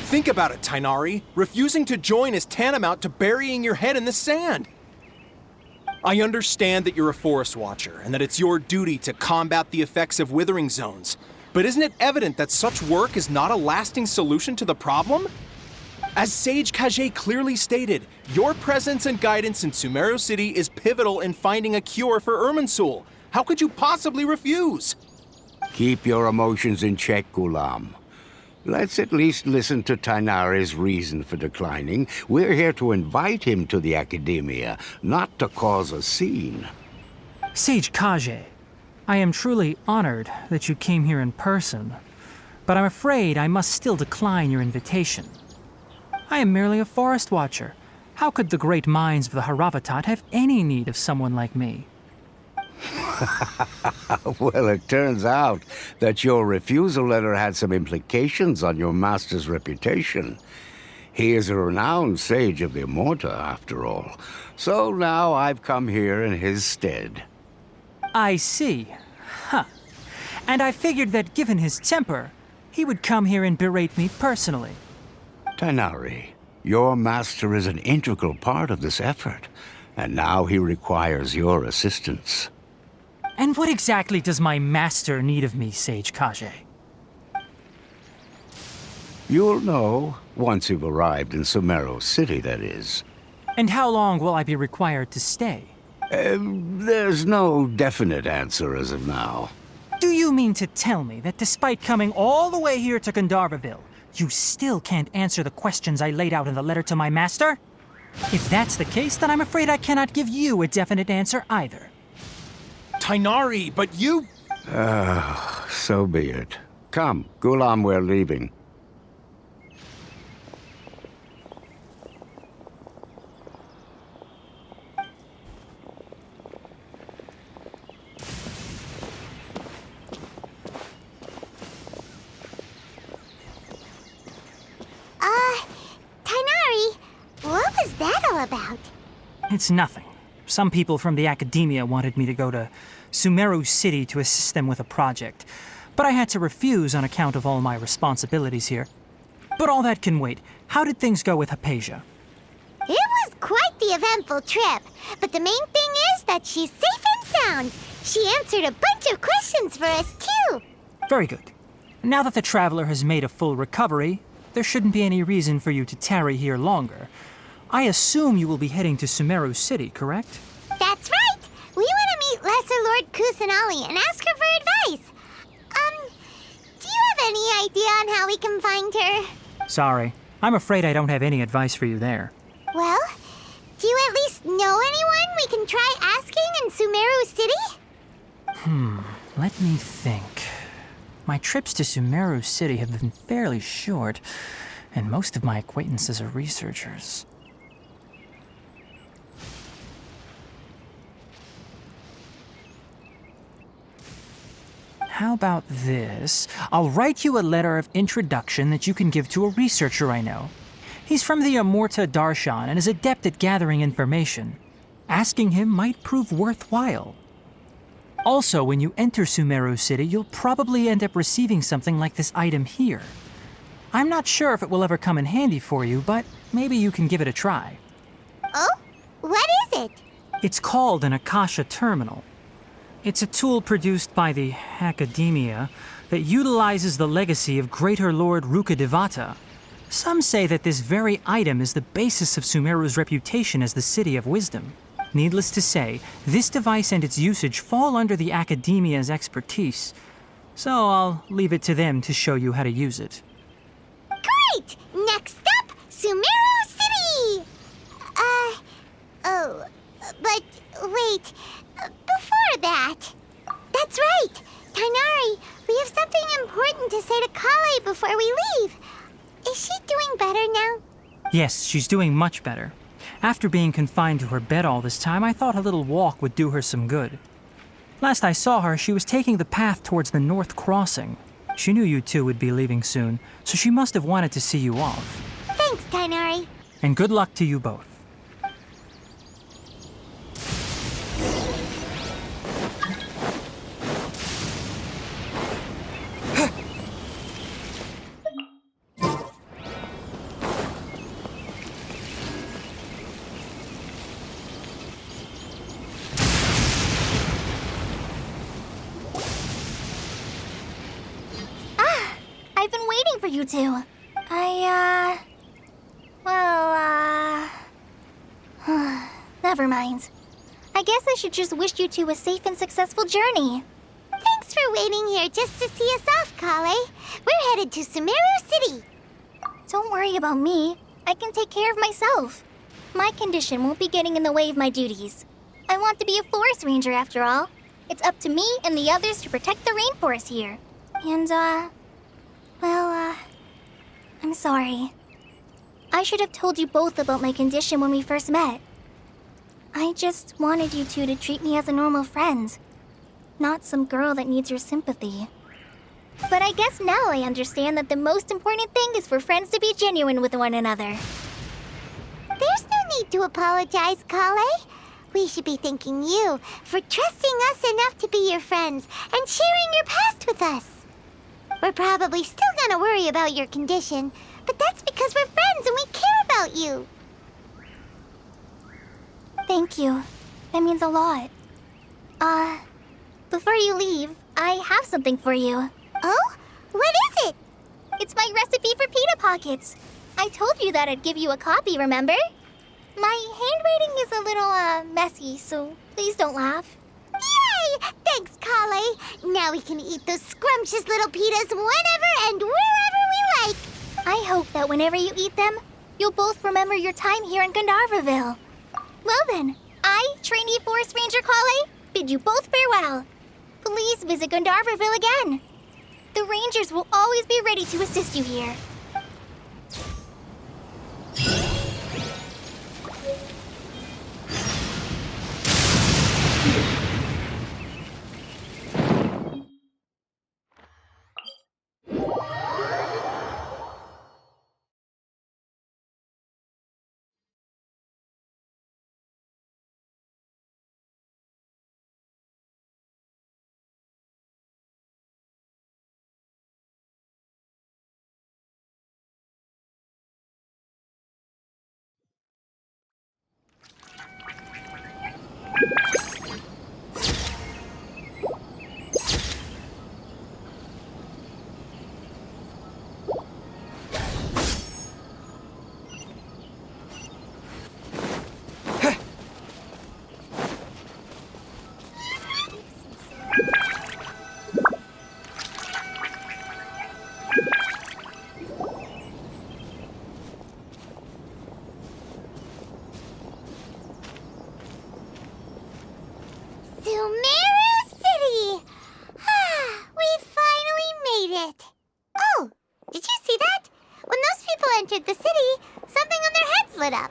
Think about it, Tainari. Refusing to join is tantamount to burying your head in the sand. I understand that you're a forest watcher and that it's your duty to combat the effects of withering zones. But isn't it evident that such work is not a lasting solution to the problem? As Sage Kage clearly stated, your presence and guidance in Sumeru City is pivotal in finding a cure for Irminsul. How could you possibly refuse? Keep your emotions in check, Ghulam. Let's at least listen to Tainari's reason for declining. We're here to invite him to the Academia, not to cause a scene. Sage Kage, I am truly honored that you came here in person, but I'm afraid I must still decline your invitation. I am merely a forest watcher. How could the great minds of the Haravatat have any need of someone like me? Well, it turns out that your refusal letter had some implications on your master's reputation. He is a renowned sage of the Immorta, after all. So now I've come here in his stead. I see. Huh. And I figured that given his temper, he would come here and berate me personally. Tainari, your master is an integral part of this effort, and now he requires your assistance. And what exactly does my master need of me, Sage Kage? You'll know once you've arrived in Sumeru City, that is. And how long will I be required to stay? There's no definite answer as of now. Do you mean to tell me that despite coming all the way here to Gandharvaville, you still can't answer the questions I laid out in the letter to my master? If that's the case, then I'm afraid I cannot give you a definite answer either. Tainari, but you... So be it. Come, Ghulam, we're leaving. Tainari, what was that all about? It's nothing. Some people from the Academia wanted me to go to Sumeru City to assist them with a project, but I had to refuse on account of all my responsibilities here. But all that can wait. How did things go with Hypatia? It was quite the eventful trip, but the main thing is that she's safe and sound. She answered a bunch of questions for us, too. Very good. Now that the traveler has made a full recovery, there shouldn't be any reason for you to tarry here longer. I assume you will be heading to Sumeru City, correct? That's right! We want to meet Lesser Lord Kusanali and ask her for advice. Do you have any idea on how we can find her? Sorry. I'm afraid I don't have any advice for you there. Well, do you at least know anyone we can try asking in Sumeru City? Let me think. My trips to Sumeru City have been fairly short, and most of my acquaintances are researchers. How about this? I'll write you a letter of introduction that you can give to a researcher I know. He's from the Immorta Darshan and is adept at gathering information. Asking him might prove worthwhile. Also, when you enter Sumeru City, you'll probably end up receiving something like this item here. I'm not sure if it will ever come in handy for you, but maybe you can give it a try. Oh? What is it? It's called an Akasha Terminal. It's a tool produced by the Academia that utilizes the legacy of Greater Lord Rukkhadevata. Some say that this very item is the basis of Sumeru's reputation as the City of Wisdom. Needless to say, this device and its usage fall under the Academia's expertise, so I'll leave it to them to show you how to use it. Great! Next up, Sumeru City! But wait, before that... That's right! Tainari, we have something important to say to Kale before we leave. Is she doing better now? Yes, she's doing much better. After being confined to her bed all this time, I thought a little walk would do her some good. Last I saw her, she was taking the path towards the North Crossing. She knew you two would be leaving soon, so she must have wanted to see you off. Thanks, Tainari. And good luck to you both. I've been waiting for you two. Never mind. I guess I should just wish you two a safe and successful journey. Thanks for waiting here just to see us off, Kale. We're headed to Sumeru City. Don't worry about me. I can take care of myself. My condition won't be getting in the way of my duties. I want to be a forest ranger after all. It's up to me and the others to protect the rainforest here. And, I'm sorry. I should have told you both about my condition when we first met. I just wanted you two to treat me as a normal friend, not some girl that needs your sympathy. But I guess now I understand that the most important thing is for friends to be genuine with one another. There's no need to apologize, Kale. We should be thanking you for trusting us enough to be your friends and sharing your past with us. We're probably still gonna worry about your condition, but that's because we're friends and we care about you. Thank you. That means a lot. Before you leave, I have something for you. Oh? What is it? It's my recipe for pita pockets. I told you that I'd give you a copy, remember? My handwriting is a little, messy, so please don't laugh. Yay! Thanks, Kale. Now we can eat those scrumptious little pitas whenever and wherever we like. I hope that whenever you eat them, you'll both remember your time here in Gandharvaville. Well then, I, trainee Forest Ranger Kale, bid you both farewell. Please visit Gandharvaville again. The Rangers will always be ready to assist you here. Sumeru City! We finally made it. Oh, did you see that? When those people entered the city, something on their heads lit up.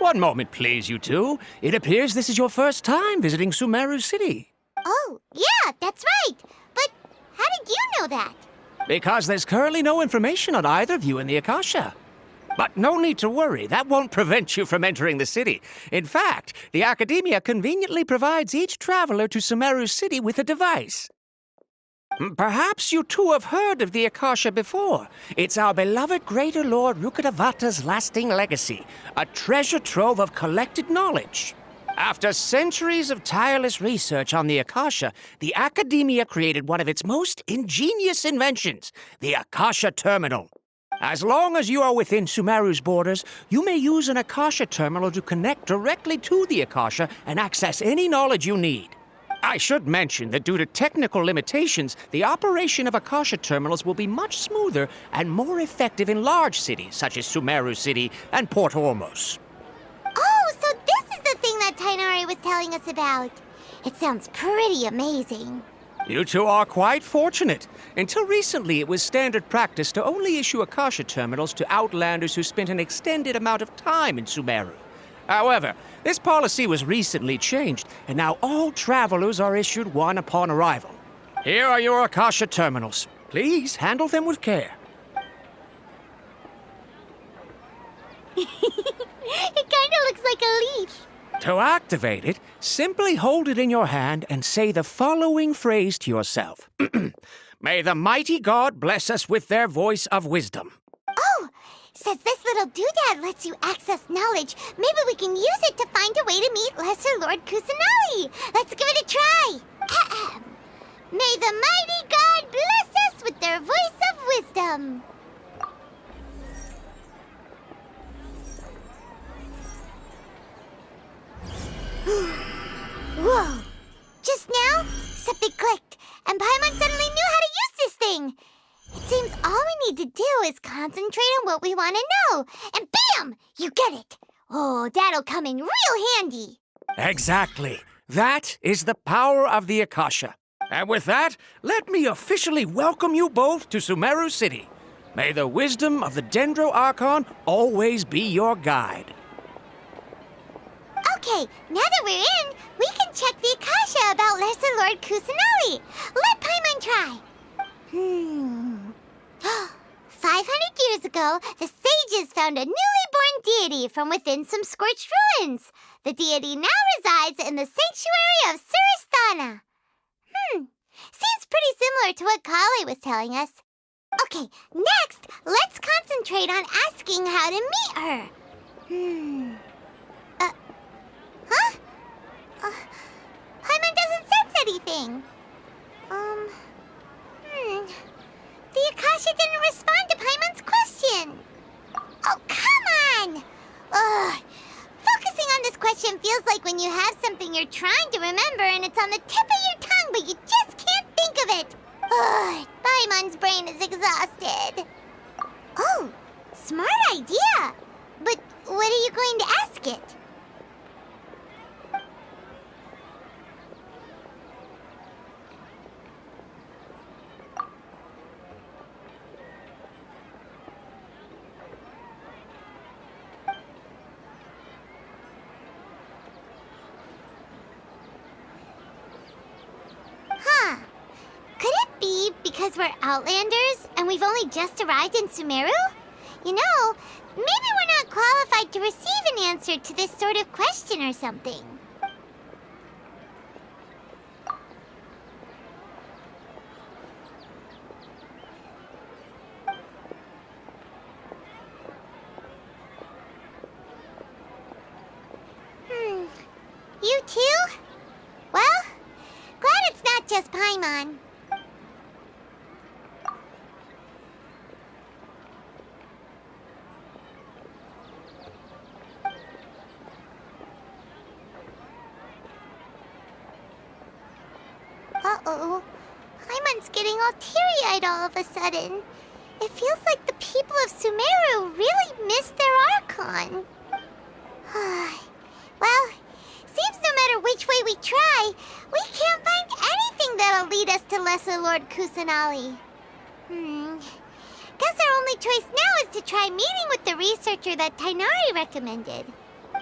One moment, please, you two. It appears this is your first time visiting Sumeru City. Oh, yeah, that's right. But how did you know that? Because there's currently no information on either of you in the Akasha. But no need to worry, that won't prevent you from entering the city. In fact, the Academia conveniently provides each traveler to Sumeru City with a device. Perhaps you two have heard of the Akasha before. It's our beloved Greater Lord Rukkhadevata's lasting legacy, a treasure trove of collected knowledge. After centuries of tireless research on the Akasha, the Academia created one of its most ingenious inventions, the Akasha Terminal. As long as you are within Sumeru's borders, you may use an Akasha terminal to connect directly to the Akasha and access any knowledge you need. I should mention that due to technical limitations, the operation of Akasha terminals will be much smoother and more effective in large cities such as Sumeru City and Port Ormos. Oh, so this is the thing that Tainari was telling us about. It sounds pretty amazing. You two are quite fortunate. Until recently, it was standard practice to only issue Akasha terminals to outlanders who spent an extended amount of time in Sumeru. However, this policy was recently changed, and now all travelers are issued one upon arrival. Here are your Akasha terminals. Please handle them with care. It kinda looks like a leaf. To activate it, simply hold it in your hand and say the following phrase to yourself. May the mighty God bless us with their voice of wisdom. Oh, says this little doodad lets you access knowledge. Maybe we can use it to find a way to meet Lesser Lord Kusanali. Let's give it a try. Ahem. May the mighty God bless us with their voice of wisdom. Whoa! Just now, something clicked, and Paimon suddenly knew how to use this thing. It seems all we need to do is concentrate on what we want to know, and bam! You get it. Oh, that'll come in real handy. Exactly. That is the power of the Akasha. And with that, let me officially welcome you both to Sumeru City. May the wisdom of the Dendro Archon always be your guide. Okay, now that we're in, we can check the Akasha about Lesser Lord Kusanali. Let Paimon try. 500 years ago, the sages found a newly born deity from within some scorched ruins. The deity now resides in the sanctuary of Surasthana. Seems pretty similar to what Kali was telling us. Okay, next, let's concentrate on asking how to meet her. Paimon doesn't sense anything. The Akasha didn't respond to Paimon's question. Oh, come on! Ugh. Focusing on this question feels like when you have something you're trying to remember and it's on the tip of your tongue, but you just can't think of it. Ugh, Paimon's brain is exhausted. Oh, smart idea. But what are you going to ask it? Could it be because we're Outlanders and we've only just arrived in Sumeru? You know, maybe we're not qualified to receive an answer to this sort of question or something. You too? Well, glad it's not just Paimon. Uh-oh. Paimon's getting all teary-eyed all of a sudden. It feels like the people of Sumeru really miss their Archon. Well, seems no matter which way we try, we can't find anything that'll lead us to Lesser Lord Kusanali. Guess our only choice now is to try meeting with the researcher that Tainari recommended.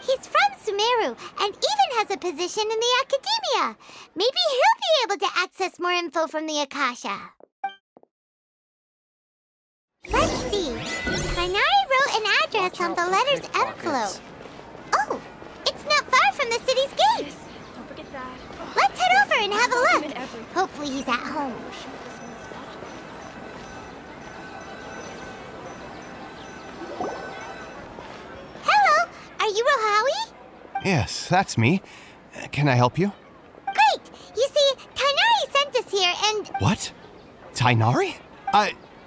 He's from Sumeru and even has a position in the Academia. Maybe he'll be able to access more info from the Akasha. Let's see. Tainari wrote an address on the letter's envelope. Oh, it's not far from the city's gate. Don't forget that. Let's head over and have a look. Hopefully he's at home. Hello, are you Rohawi? Yes, that's me. Can I help you? Great! You see, Tainari sent us here and... What? Tainari?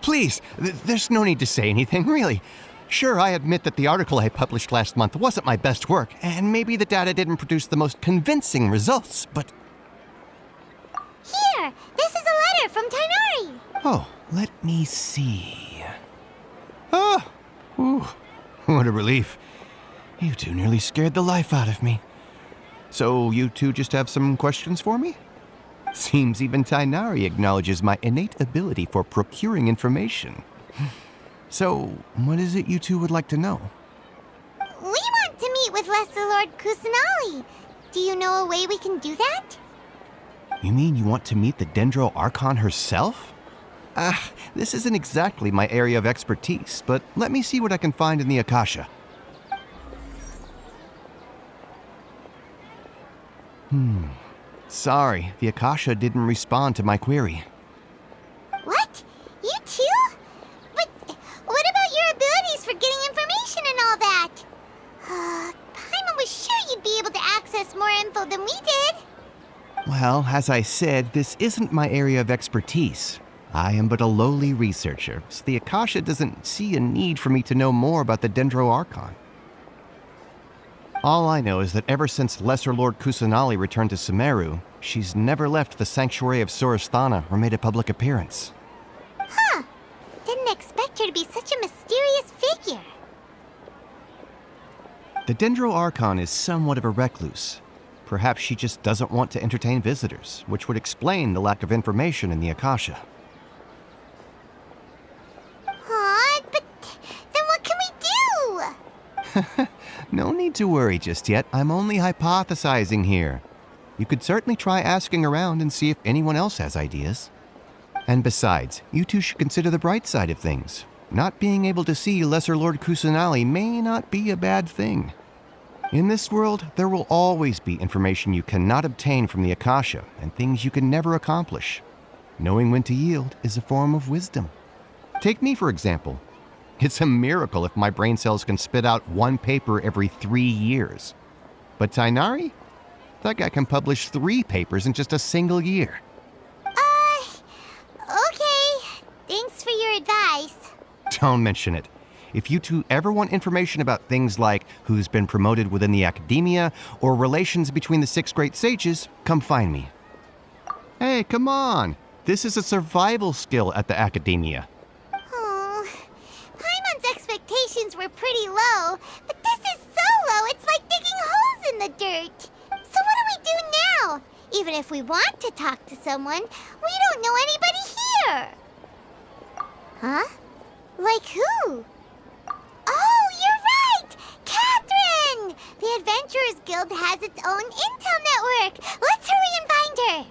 Please, there's no need to say anything, really. Sure, I admit that the article I published last month wasn't my best work, and maybe the data didn't produce the most convincing results, but... Here! This is a letter from Tainari! Oh, let me see... Oh! Ooh, what a relief. You two nearly scared the life out of me. So you two just have some questions for me? Seems even Tainari acknowledges my innate ability for procuring information. So, what is it you two would like to know? We want to meet with Lesser Lord Kusanali. Do you know a way we can do that? You mean you want to meet the Dendro Archon herself? This isn't exactly my area of expertise, but let me see what I can find in the Akasha. Sorry, the Akasha didn't respond to my query. What? You too? But what about your abilities for getting information and all that? Paimon was sure you'd be able to access more info than we did. Well, as I said, this isn't my area of expertise. I am but a lowly researcher, so the Akasha doesn't see a need for me to know more about the Dendro Archon. All I know is that ever since Lesser Lord Kusanali returned to Sumeru, she's never left the Sanctuary of Sorasthana or made a public appearance. Huh. Didn't expect her to be such a mysterious figure. The Dendro Archon is somewhat of a recluse. Perhaps she just doesn't want to entertain visitors, which would explain the lack of information in the Akasha. Aw, but then what can we do? No need to worry just yet. I'm only hypothesizing here. You could certainly try asking around and see if anyone else has ideas. And besides, you two should consider the bright side of things. Not being able to see Lesser Lord Kusanali may not be a bad thing. In this world, there will always be information you cannot obtain from the Akasha and things you can never accomplish. Knowing when to yield is a form of wisdom. Take me, for example. It's a miracle if my brain cells can spit out one paper every 3 years. But Tainari? That guy can publish 3 papers in just a single year. Okay. Thanks for your advice. Don't mention it. If you two ever want information about things like who's been promoted within the academia or relations between the 6 great sages, come find me. Hey, come on. This is a survival skill at the academia. Oh, Paimon's expectations were pretty low, but this is so low it's like digging holes in the dirt. So what do we do now? Even if we want to talk to someone, we don't know anybody here. Huh? Like who? Oh, you're right! Catherine! The Adventurers Guild has its own intel network. Let's hurry and find her.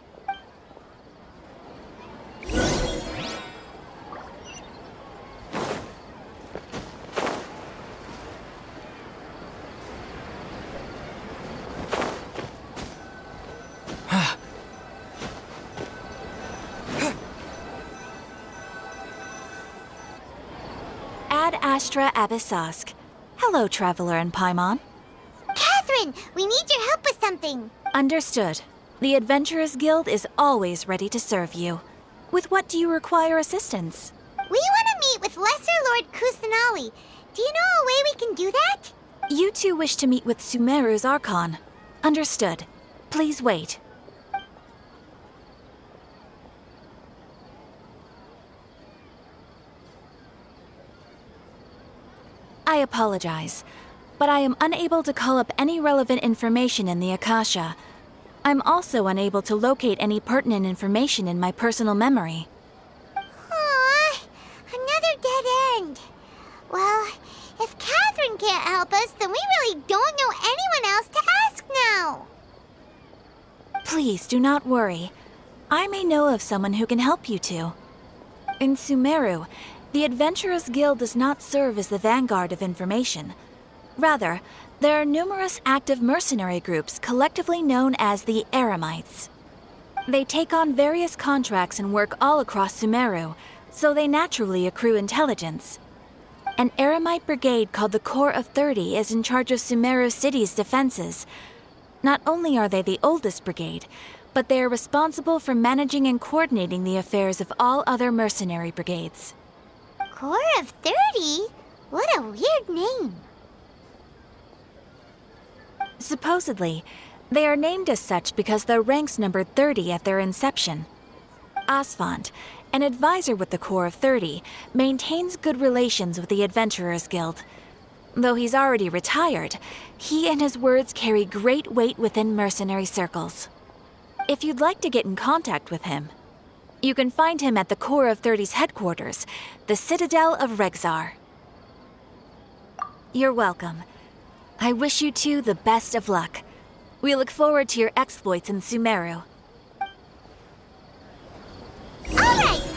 Ad Astra Abyssask. Hello, Traveler and Paimon. Catherine, we need your help with something. Understood. The Adventurers Guild is always ready to serve you. With what do you require assistance? We want to meet with Lesser Lord Kusanali. Do you know a way we can do that? You two wish to meet with Sumeru's Archon. Understood. Please wait. I apologize, but I am unable to call up any relevant information in the Akasha. I'm also unable to locate any pertinent information in my personal memory. Aww, another dead end. Well, if Catherine can't help us, then we really don't know anyone else to ask now. Please do not worry. I may know of someone who can help you two. In Sumeru, the Adventurers Guild does not serve as the vanguard of information. Rather, there are numerous active mercenary groups collectively known as the Eremites. They take on various contracts and work all across Sumeru, so they naturally accrue intelligence. An Eremite brigade called the Corps of 30 is in charge of Sumeru City's defenses. Not only are they the oldest brigade, but they are responsible for managing and coordinating the affairs of all other mercenary brigades. Corps of 30? What a weird name. Supposedly, they are named as such because their ranks numbered 30 at their inception. Asphont, an advisor with the Corps of 30, maintains good relations with the Adventurers Guild. Though he's already retired, he and his words carry great weight within mercenary circles. If you'd like to get in contact with him, you can find him at the Corps of 30's headquarters, the Citadel of Rexar. You're welcome. I wish you two the best of luck. We look forward to your exploits in Sumeru. All right,